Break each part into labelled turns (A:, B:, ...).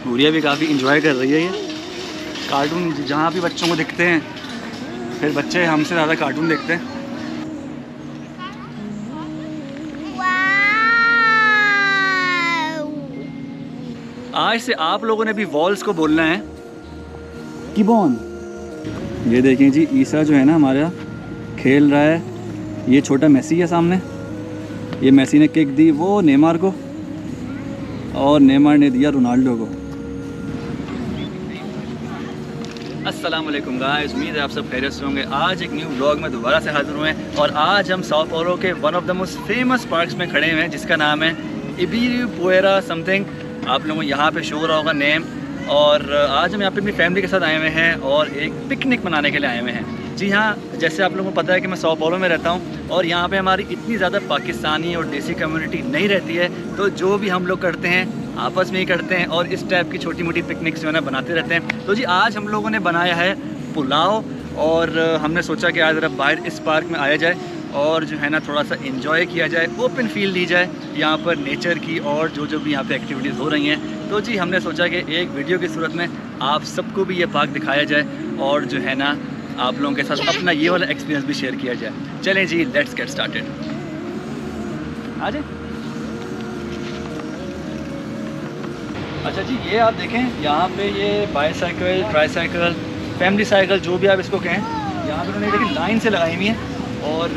A: गुड़िया भी काफ़ी इंजॉय कर रही है ये कार्टून। जहाँ भी बच्चों को दिखते हैं, फिर बच्चे हमसे ज़्यादा कार्टून देखते हैं। आज से आप लोगों ने भी वॉल्स को बोलना है कीबोन। ये देखें जी, ईसा जो है ना हमारा खेल रहा है। ये छोटा मेसी है सामने, ये मेसी ने किक दी वो नेमार को और नेमार ने दिया रोनाल्डो को। अस्सलाम वालेकुम गाइस, उम्मीद है आप सब खैरियत से होंगे। आज एक न्यू व्लॉग में दोबारा से हाजिर हुए हैं और आज हम साओ पाउलो के one of the most famous parks में खड़े हुए हैं जिसका नाम है इबिपुएरा समथिंग। आप लोगों को यहाँ पे शो हो रहा होगा नेम। और आज हम यहाँ पे अपनी फैमिली के साथ आए हुए हैं और एक पिकनिक मनाने के लिए आए हुए हैं। जी हाँ, जैसे आप लोगों को पता है कि मैं साओ पाउलो में रहता हूँ और यहाँ पे हमारी इतनी ज़्यादा पाकिस्तानी और देसी कम्युनिटी नहीं रहती है, तो जो भी हम लोग करते हैं आपस में ही करते हैं और इस टाइप की छोटी मोटी पिकनिक्स जो है ना बनाते रहते हैं। तो जी आज हम लोगों ने बनाया है पुलाव और हमने सोचा कि आज जरा बाहर इस पार्क में आया जाए और जो है ना थोड़ा सा एंजॉय किया जाए, ओपन फील ली जाए यहाँ पर नेचर की और जो भी यहाँ पे एक्टिविटीज़ हो रही हैं। तो जी हमने सोचा कि एक वीडियो की सूरत में आप सबको भी ये पार्क दिखाया जाए और जो है ना आप लोगों के साथ अपना ये वाला एक्सपीरियंस भी शेयर किया जाए। चलें जी, लेट्स गेट स्टार्टेड। आ जाए। अच्छा जी, ये आप देखें यहाँ पे ये बाईसाइकिल, ट्राईसाइकिल, फैमिली साइकिल, जो भी आप इसको कहें, यहाँ पे उन्होंने देखिए लाइन से लगाई हुई है। और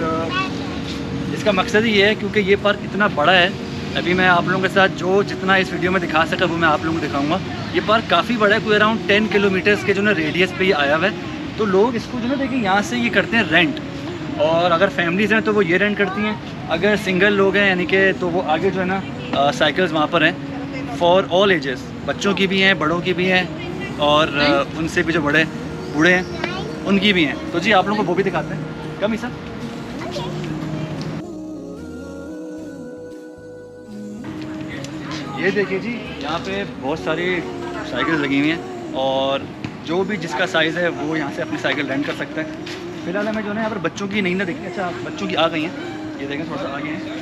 A: इसका मकसद ही ये है क्योंकि ये पार्क इतना बड़ा है। अभी मैं आप लोगों के साथ जो जितना इस वीडियो में दिखा सका वो मैं आप लोगों को दिखाऊंगा। ये पार्क काफ़ी बड़ा है, कोई अराउंड 10 किलोमीटर्स के जो ना रेडियस पे ये आया हुआ है। तो लोग इसको जो ना देखिए यहाँ से ये करते हैं रेंट, और अगर फैमिलीज़ हैं तो वो ये रेंट करती हैं, अगर सिंगल लोग हैं यानी कि तो वो आगे जो है ना साइकिल्स वहाँ पर हैं फॉर ऑल एजेस, बच्चों की भी हैं, बड़ों की भी हैं और उनसे भी जो बड़े बूढ़े हैं उनकी भी हैं। तो जी आप लोगों को वो भी दिखाते हैं। कम ही सर ये देखिए जी, यहाँ पे बहुत सारी साइकिल लगी हुई हैं और जो भी जिसका साइज़ है वो यहाँ से अपनी साइकिल रेंट कर सकता है। फिलहाल हमें जो है यहाँ पर बच्चों की नहीं ना देखी। अच्छा, बच्चों की आ गई हैं, ये देखें थोड़ा सा आगे हैं।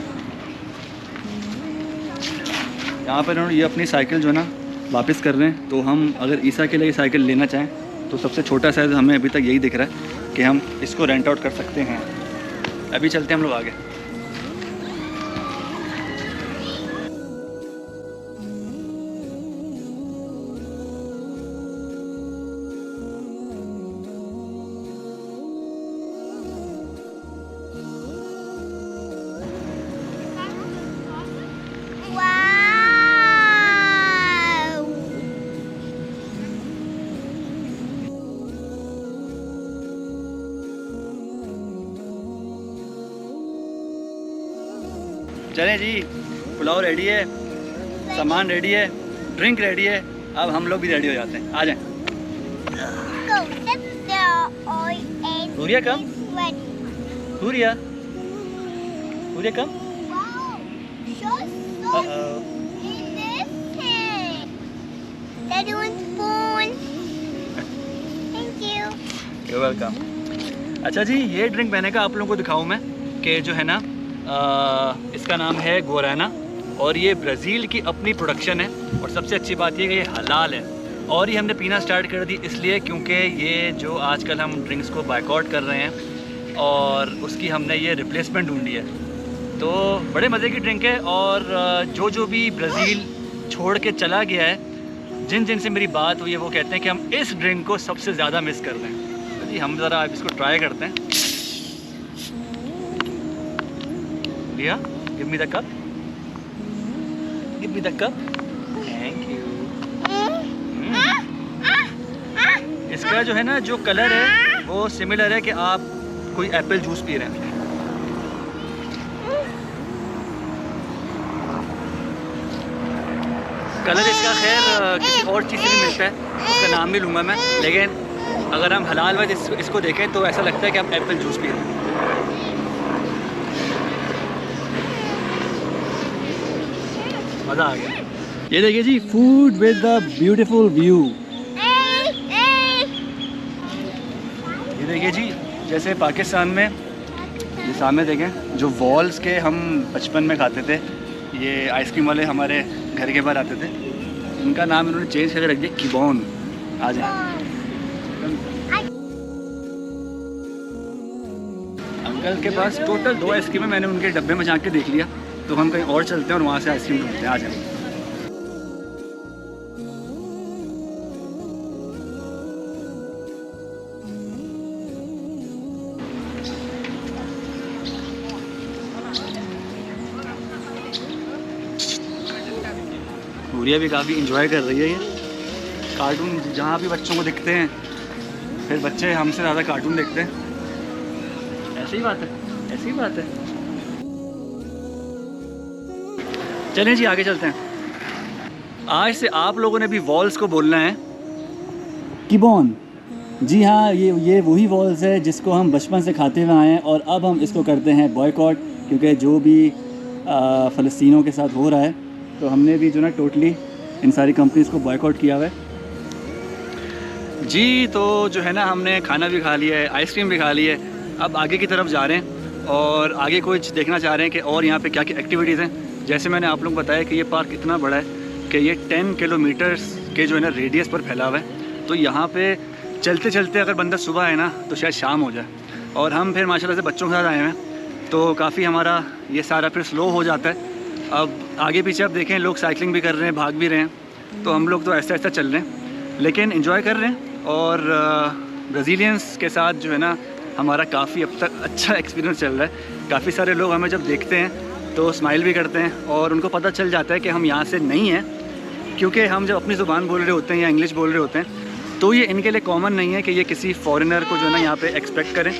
A: यहाँ पर उन्होंने ये अपनी साइकिल जो है ना वापस कर रहे हैं। तो हम अगर ईसा के लिए साइकिल लेना चाहें तो सबसे छोटा साइज़ हमें अभी तक यही दिख रहा है कि हम इसको रेंट आउट कर सकते हैं। अभी चलते हैं हम लोग आगे। चलें जी, पुलाव रेडी है, सामान रेडी है, ड्रिंक रेडी है, अब हम लोग भी रेडी हो जाते हैं। आ जाएं। सूर्या कम, सूर्या, सूर्या कम। You're welcome। अच्छा जी, ये ड्रिंक मैंने कहा आप लोगों को दिखाऊं मैं कि जो है ना इसका नाम है गुआराना और ये ब्राज़ील की अपनी प्रोडक्शन है। और सबसे अच्छी बात ये कि ये हलाल है और ये हमने पीना स्टार्ट कर दी इसलिए क्योंकि ये जो आजकल हम ड्रिंक्स को बायकॉट कर रहे हैं और उसकी हमने ये रिप्लेसमेंट ढूंढी है। तो बड़े मज़े की ड्रिंक है और जो भी ब्राज़ील छोड़ के चला गया है, जिन से मेरी बात हुई है वो कहते हैं कि हम इस ड्रिंक को सबसे ज़्यादा मिस कर रहे हैं। तो जी हम ज़रा आप इसको ट्राई करते हैं। लिया, give me the cup, give me the cup, thank you. इसका जो है ना जो कलर है वो सिमिलर है कि आप कोई एप्पल जूस पी रहे हैं। कलर इसका खैर किसी और चीज़ से भी मिलता है, उसका नाम भी लूँगा मैं, लेकिन अगर हम हलाल वाइज इसको देखें तो ऐसा लगता है कि आप एप्पल जूस पी रहे हैं। मज़ा आ गया। ये देखिए जी, food with the beautiful view. ये देखिए जी, जैसे पाकिस्तान में ये सामने देखें जो वॉल्स के हम बचपन में खाते थे, ये आइसक्रीम वाले हमारे घर के बाहर आते थे, उनका नाम इन्होंने चेंज करके रख दिया किबॉन। आ जाए अंकल के पास टोटल 2 आइसक्रीम है, मैंने उनके डब्बे में झाँक के देख लिया, तो हम कहीं और चलते हैं और वहाँ से आइसक्रीम ढूंढते हैं। आ जाए। हुरिया भी काफ़ी इंजॉय कर रही है ये कार्टून, जहाँ भी बच्चों को दिखते हैं फिर बच्चे हमसे ज़्यादा कार्टून देखते हैं। ऐसी ही बात है, ऐसी ही बात है। चलें जी आगे चलते हैं। आज से आप लोगों ने भी वॉल्स को बोलना है किबॉन। जी हाँ, ये वही वॉल्स है जिसको हम बचपन से खाते हुए आए हैं और अब हम इसको करते हैं बॉयकॉट, क्योंकि जो भी फ़लस्तीनियों के साथ हो रहा है, तो हमने भी जो ना टोटली इन सारी कंपनीज़ को बॉयकॉट किया हुआ है जी। तो जो है ना, हमने खाना भी खा लिया है, आइसक्रीम भी खा ली है, अब आगे की तरफ जा रहे हैं और आगे कुछ देखना चाह रहे हैं कि और यहाँ पे क्या क्या एक्टिविटीज़ हैं। जैसे मैंने आप लोगों को बताया कि ये पार्क इतना बड़ा है कि ये 10 किलोमीटर्स के जो है ना रेडियस पर फैला हुआ है। तो यहाँ पे चलते चलते अगर बंदा सुबह आए ना तो शायद शाम हो जाए, और हम फिर माशाल्लाह से बच्चों के साथ आए हैं तो काफ़ी हमारा ये सारा फिर स्लो हो जाता है। अब आगे पीछे आप देखें, लोग साइकिलिंग भी कर रहे हैं, भाग भी रहे हैं, तो हम लोग तो ऐसा ऐसा चल रहे हैं लेकिन एंजॉय कर रहे हैं। और ब्राज़ीलियंस के साथ जो है ना हमारा काफ़ी अब तक अच्छा एक्सपीरियंस चल रहा है। काफ़ी सारे लोग हमें जब देखते हैं तो स्माइल भी करते हैं और उनको पता चल जाता है कि हम यहाँ से नहीं हैं, क्योंकि हम जब अपनी ज़ुबान बोल रहे होते हैं या इंग्लिश बोल रहे होते हैं तो ये इनके लिए कॉमन नहीं है कि ये किसी फॉरेनर को जो है ना यहाँ पे एक्सपेक्ट करें।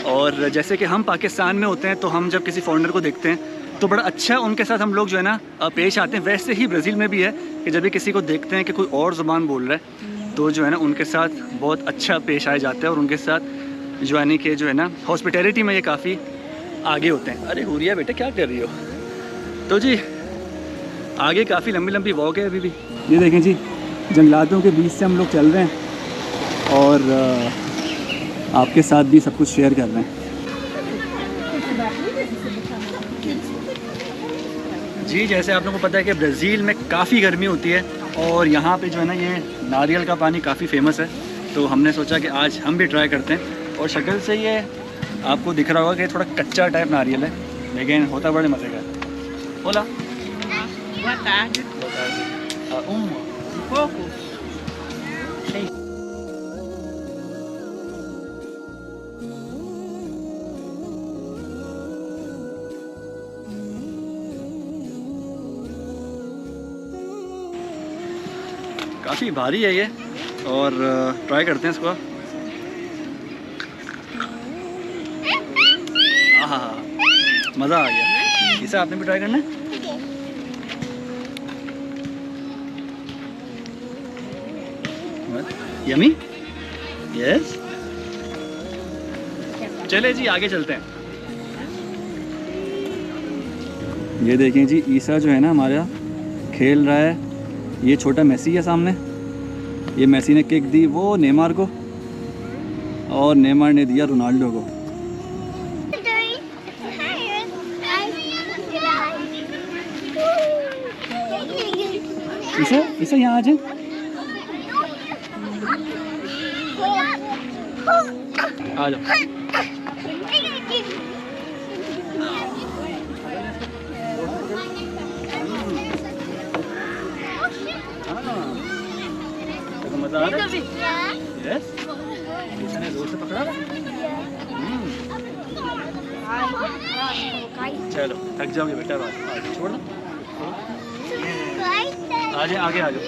A: और जैसे कि हम पाकिस्तान में होते हैं तो हम जब किसी फॉरेनर को देखते हैं तो बड़ा अच्छा उनके साथ हम लोग जो है ना पेश आते हैं, वैसे ही ब्राज़ील में भी है कि जब भी किसी को देखते हैं कि कोई और ज़ुबान बोल रहा है तो जो है ना उनके साथ बहुत अच्छा पेश आया जाता है और उनके साथ जो यानी कि जो है ना हॉस्पिटैलिटी में ये काफ़ी आगे होते हैं। अरे हुरिया बेटा क्या कर रही हो? तो जी आगे काफ़ी लंबी लंबी वॉक है अभी भी। ये देखें जी, जंगलातों के बीच से हम लोग चल रहे हैं और आपके साथ भी सब कुछ शेयर कर रहे हैं। जी जैसे आप लोगों को पता है कि ब्राज़ील में काफ़ी गर्मी होती है और यहाँ पे जो है ना ये नारियल का पानी काफ़ी फेमस है, तो हमने सोचा कि आज हम भी ट्राई करते हैं। और शक्ल से ये आपको दिख रहा होगा कि थोड़ा कच्चा टाइप नारियल है, लेकिन होता बड़े मज़े का। बोला काफ़ी भारी है ये और ट्राई करते हैं इसको। हाँ मज़ा आ गया। इसे आपने भी ट्राई करना है? यमी? यस। चले जी आगे चलते हैं। ये देखें जी, ईसा जो है ना हमारा खेल रहा है। ये छोटा मेसी है सामने, ये मेसी ने किक दी वो नेमार को और नेमार ने दिया रोनाल्डो को। इसे यहाँ आ जाए। आ जाओ। मजा आ रहा है? यस। इसने जोर से पकड़ा? चलो थक जाओगे बेटा, बात छोड़ दो। आगे आगे आ जाओ।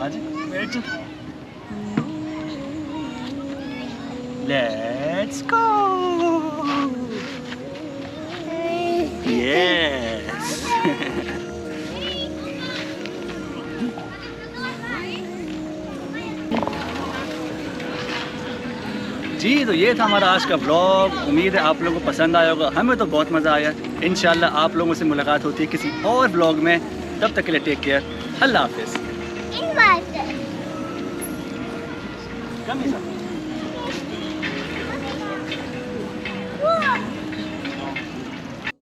A: आज बैठ जाओ। Let's go. यस। जी तो ये था हमारा आज का ब्लॉग। उम्मीद है आप लोगों को पसंद आया होगा, हमें तो बहुत मज़ा आया। इंशाल्लाह आप लोगों से मुलाकात होती है किसी और ब्लॉग में, तब तक के लिए टेक केयर, अल्लाह हाफिज़।